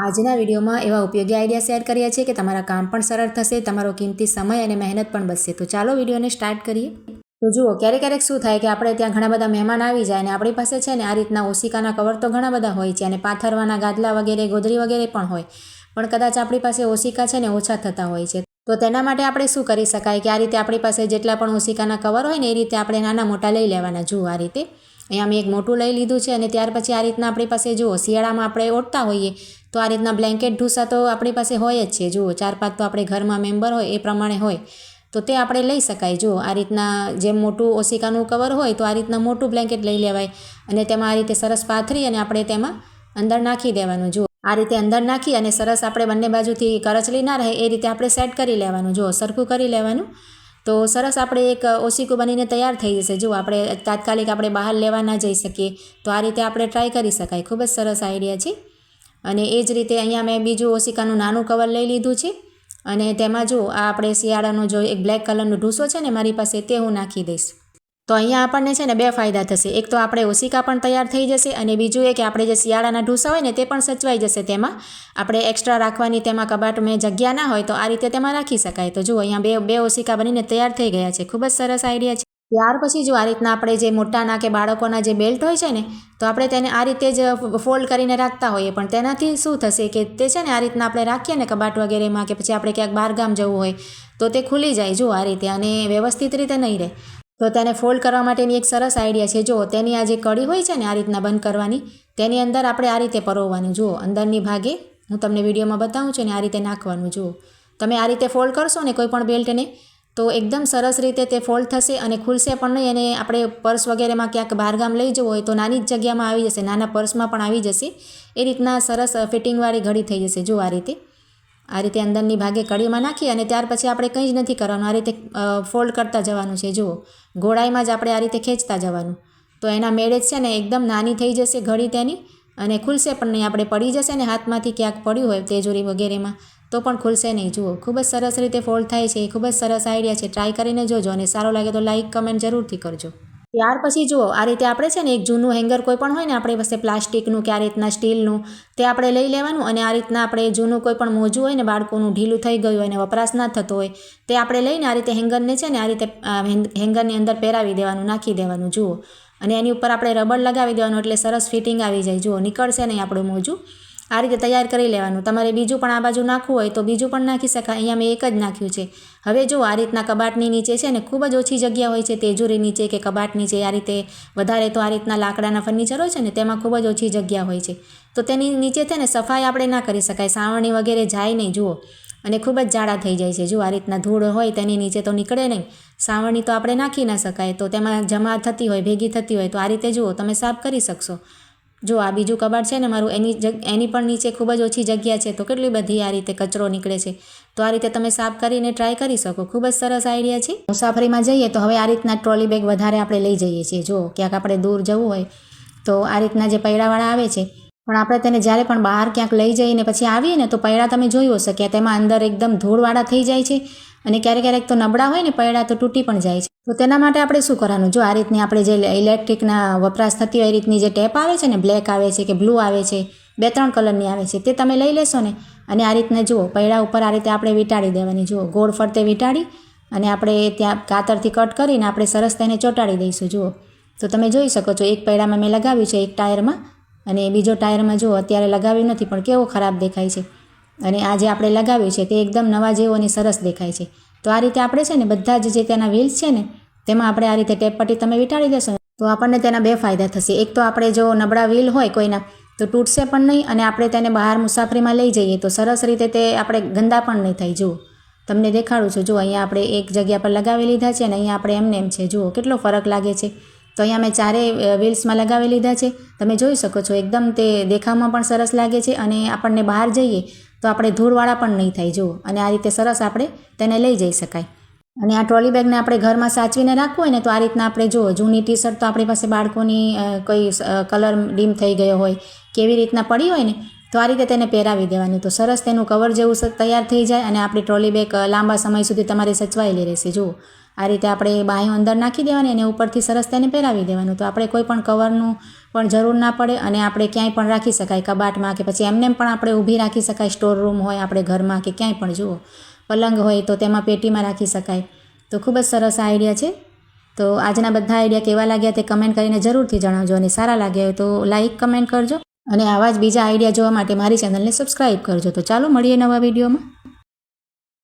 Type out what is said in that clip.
આજના વિડીયોમાં એવા ઉપયોગી આઈડિયા શેર કર્યા છે કે તમારા કામ પણ સરળ થશે, તમારો કિંમતી સમય અને મહેનત પણ બચશે. તો ચાલો વિડીયોને સ્ટાર્ટ કરીએ. તો જુઓ, ક્યારેક શું થાય કે આપણે ત્યાં ઘણા બધા મહેમાન આવી જાય અને આપણી પાસે છે ને આ રીતના ઓશિકાના કવર તો ઘણા બધા હોય છે અને પાથરવાના ગાદલા વગેરે, ગોદડી વગેરે પણ હોય, પણ કદાચ આપણી પાસે ઓશિકા છે ને ઓછા થતા હોય છે. તો તેના માટે આપણે શું કરી શકાય કે આ રીતે આપણી પાસે જેટલા પણ ઓશિકાના કવર હોય ને એ રીતે આપણે નાના મોટા લઈ લેવાના. જુઓ, આ રીતે અહીંયા મેં એક મોટું લઈ લીધું છે અને ત્યાર પછી આ રીતના આપણી પાસે જુઓ શિયાળામાં આપણે ઓઢતા હોઈએ તો આ રીતના બ્લેન્કેટ ઢૂસા તો આપણી પાસે હોય જ છે. જુઓ, 4-5 તો આપણે ઘરમાં મેમ્બર હોય એ પ્રમાણે હોય તો તે આપણે લઈ શકાય. જુઓ, આ રીતના જેમ મોટું ઓશિકાનું કવર હોય તો આ રીતના મોટું બ્લેન્કેટ લઈ લેવાય અને તેમાં આ રીતે સરસ પાથરી અને આપણે તેમાં અંદર નાખી દેવાનું. જુઓ, આ રીતે અંદર નાખી અને સરસ આપણે બંને બાજુથી કરચલી ના રહે એ રીતે આપણે સેટ કરી લેવાનું. જુઓ, સરખું કરી લેવાનું તો સરસ આપણે એક ઓશિકું બનીને તૈયાર થઈ જશે. જુઓ, આપણે તાત્કાલિક આપણે બહાર લેવા ના જઈ શકીએ તો આ રીતે આપણે ટ્રાય કરી શકાય. ખૂબ જ સરસ આઈડિયા છે. અને એ જ રીતે અહીંયા મેં બીજું ઓશિકાનું નાનું કવર લઈ લીધું છે અને તેમાં જો આ આપણે શિયાળાનો જો એક બ્લેક કલરનો ઢૂસો છે ને મારી પાસે તે હું નાખી દઈશ. તો અહીંયા આપણને છે ને 2 ફાયદા થશે. એક તો આપણે ઓશિકા પણ તૈયાર થઈ જશે અને બીજું એ કે આપણે જે શિયાળાના ઢૂસા હોય ને તે પણ સચવાઈ જશે. તેમાં આપણે એક્સ્ટ્રા રાખવાની તેમાં કબાટમાં જગ્યા ના હોય તો આ રીતે તેમાં રાખી શકાય. તો જુઓ, અહીંયા બે ઓશિકા બનીને તૈયાર થઈ ગયા છે. ખૂબ જ સરસ આઈડિયા છે. ત્યાર પછી જો આ રીતના આપણે જે મોટાના કે બાળકોના જે બેલ્ટ હોય છે ને તો આપણે તેને આ રીતે જ ફોલ્ડ કરીને રાખતા હોઈએ, પણ તેનાથી શું થશે કે તે છે ને આ રીતના આપણે રાખીએ ને કબાટ વગેરેમાં કે પછી આપણે ક્યાંક બહારગામ જવું હોય તો તે ખુલી જાય. જુઓ, આ રીતે અને વ્યવસ્થિત રીતે નહીં રહે. તો તેને ફોલ્ડ કરવા માટેની એક સરસ આઈડિયા છે. જુઓ, તેની આ જે કડી હોય છે ને આ રીતના બંધ કરવાની તેની અંદર આપણે આ રીતે પરોવવાનું. જુઓ, અંદરની ભાગે હું તમને વિડીયોમાં બતાવું છું ને આ રીતે નાખવાનું. જુઓ, તમે આ રીતે ફોલ્ડ કરશો ને કોઈ પણ બેલ્ટને તો એકદમ સરસ રીતે તે ફોલ્ડ થશે અને ખુલશે પણ નહીં. અને આપણે પર્સ વગેરેમાં ક્યાંક બહારગામ લઈ જવું હોય તો નાની જ જગ્યામાં આવી જશે, નાના પર્સમાં પણ આવી જશે. એ રીતના સરસ ફિટિંગવાળી ઘડી થઈ જશે. જુઓ, આ રીતે અંદરની ભાગે કડીમાં નાખી અને ત્યાર પછી આપણે કંઈ જ નથી કરવાનું. આ રીતે ફોલ્ડ કરતા જવાનું છે. જુઓ, ગોળાઈમાં જ આપણે આ રીતે ખેંચતા જવાનું તો એના મેળે જ છે ને એકદમ નાની થઈ જશે ઘડી તેની અને ખુલશે પણ નહીં. આપણે પડી જશે ને હાથમાંથી ક્યાંક પડ્યું હોય તેજોરી વગેરેમાં તો પણ ખુલશે નહીં. જુઓ, ખૂબ જ સરસ રીતે ફોલ્ડ થાય છે. ખૂબ જ સરસ આઈડિયા છે. ટ્રાય કરીને જોજો અને સારો લાગે તો લાઇક કમેન્ટ જરૂરથી કરજો. ત્યાર પછી જુઓ, આ રીતે આપણે છે ને એક જૂનું હેંગર કોઈ પણ હોય ને આપણી પાસે પ્લાસ્ટિકનું કે આ રીતના સ્ટીલનું તે આપણે લઈ લેવાનું અને આ રીતના આપણે જૂનું કોઈ પણ મોજું હોય ને બાળકોનું ઢીલું થઈ ગયું હોય અને વપરાશ ના થતો હોય તે આપણે લઈને આ રીતે હેંગરને છે ને આ રીતે હેંગરની અંદર પહેરાવી દેવાનું, નાખી દેવાનું. જુઓ, અને એની ઉપર આપણે રબર લગાવી દેવાનું એટલે સરસ ફિટિંગ આવી જાય. જુઓ, નીકળશે નહીં આપણું મોજું. આ રીતે તૈયાર કરી લેવાનું. તમારે બીજું પણ આ બાજુ નાખવું હોય તો બીજું પણ નાખી શકાય. અહીંયા મેં એક જ નાખ્યું છે. હવે જો આ રીતના કબાટની નીચે છે ને ખૂબ જ ઓછી જગ્યા હોય છે, તેજોરી નીચે કે કબાટ નીચે. આ રીતે વધારે તો આ રીતના લાકડાના ફર્નિચર હોય છે ને તેમાં ખૂબ જ ઓછી જગ્યા હોય છે તો તેની નીચે છે ને સફાઈ આપણે ના કરી શકાય. સાવરણી વગેરે જાય નહીં. જુઓ, અને ખૂબ જ જાડા થઈ જાય છે. જુઓ, આ રીતના ધૂળ હોય તેની નીચે તો નીકળે નહીં. સાવરણી તો આપણે નાખી ના શકાય તો તેમાં જમા થતી હોય, ભેગી થતી હોય તો આ રીતે જુઓ તમે સાફ કરી શકશો. જો આ બીજું કબાટ છે ને મારું એની પણ નીચે ખૂબ જ ઓછી જગ્યા છે તો કેટલી બધી આ રીતે કચરો નીકળે છે. તો આ રીતે તમે સાફ કરીને ટ્રાય કરી શકો. ખૂબ જ સરસ આઈડિયા છે. મુસાફરીમાં જઈએ તો હવે આ રીતના ટ્રોલી બેગ વધારે આપણે લઈ જઈએ છીએ. જો ક્યાંક આપણે દૂર જવું હોય તો આ રીતના જે પૈડાવાળા આવે છે પણ આપણે તેને જ્યારે પણ બહાર ક્યાંક લઈ જઈને પછી આવીએ ને તો પૈડા તમે જોઈ હશે કે તેમાં અંદર એકદમ ધૂળવાળા થઈ જાય છે અને ક્યારેક તો નબળા હોય ને પૈડા તો તૂટી પણ જાય છે. તો તેના માટે આપણે શું કરવાનું? જો આ રીતની આપણે જે ઇલેક્ટ્રિકના વપરાશ થતી હોય એ રીતની જે ટેપ આવે છે ને, બ્લેક આવે છે કે બ્લુ આવે છે, 2-3 કલરની આવે છે, તે તમે લઈ લેશો ને અને આ રીતના જુઓ પૈડા ઉપર આ રીતે આપણે વીંટાળી દેવાની. જુઓ, ગોળ ફરતે વીંટાળી અને આપણે ત્યાં કાતરથી કટ કરીને આપણે સરસ તેને ચોંટાડી દઈશું. જુઓ, તો તમે જોઈ શકો છો એક પૈડામાં મેં લગાવ્યું છે, એક ટાયરમાં, અને બીજો ટાયરમાં જુઓ અત્યારે લગાવ્યું નથી પણ કેવો ખરાબ દેખાય છે. અને આ જે આપણે લગાવ્યું છે તે એકદમ નવા જેવો અને સરસ દેખાય છે. તો આ રીતે આપણે છે ને બધા જ જે તેના વ્હીલ્સ છે ને તેમાં આપણે આ રીતે ટેપ પટ્ટી તમે વીંટાળી દેશો તો આપણને તેના 2 ફાયદા થશે. એક તો આપણે જો નબળા વ્હીલ હોય કોઈના તો તૂટશે પણ નહીં અને આપણે તેને બહાર મુસાફરીમાં લઈ જઈએ તો સરસ રીતે તે આપણે ગંદા પણ નહીં થાય. જુઓ, તમને દેખાડું છું. જુઓ, અહીંયા આપણે એક જગ્યા પર લગાવી લીધા છે અને અહીંયા આપણે એમ છે. જુઓ, કેટલો ફરક લાગે છે. તો અહીંયા મેં 4 વ્હીલ્સમાં લગાવી લીધા છે. તમે જોઈ શકો છો એકદમ તે દેખાવમાં પણ સરસ લાગે છે અને આપણને બહાર જઈએ તો આપણે ધૂળવાળા પણ નહીં થાય. જુઓ, અને આ રીતે સરસ આપણે તેને લઈ જઈ શકાય. અને આ ટ્રોલી બેગને આપણે ઘરમાં સાચવીને રાખવું હોય ને તો આ રીતના આપણે જુઓ જૂની ટી-શર્ટ તો આપણી પાસે બાળકોની કોઈ કલર ડીમ થઈ ગયો હોય કેવી રીતના પડી હોય ને તો આ રીતે તેને પહેરાવી દેવાની તો સરસ તેનું કવર જેવું તૈયાર થઈ જાય અને આપણી ટ્રોલી બેગ લાંબા સમય સુધી તમારે સચવાયેલી રહેશે. જુઓ, આ રીતે આપણે બાંયો અંદર નાખી દેવાની અને ઉપરથી સરસ તેને પહેરાવી દેવાનું. તો આપણે કોઈ પણ કવરનું પણ જરૂર ના પડે અને આપણે ક્યાંય પણ રાખી શકાય, કબાટમાં કે પછી એમને પણ આપણે ઊભી રાખી શકાય. સ્ટોર રૂમ હોય આપણે ઘરમાં કે ક્યાંય પણ, જુઓ પલંગ હોય તો તેમાં પેટીમાં રાખી શકાય. તો ખૂબ જ સરસ આઈડિયા છે. તો આજના બધા આઈડિયા કેવા લાગ્યા તે કમેન્ટ કરીને જરૂરથી જણાવજો અને સારા લાગ્યા હોય તો લાઈક કમેન્ટ કરજો અને આવા જ બીજા આઈડિયા જોવા માટે મારી ચેનલને સબસ્ક્રાઈબ કરજો. તો ચાલો મળીએ નવા વિડીયોમાં.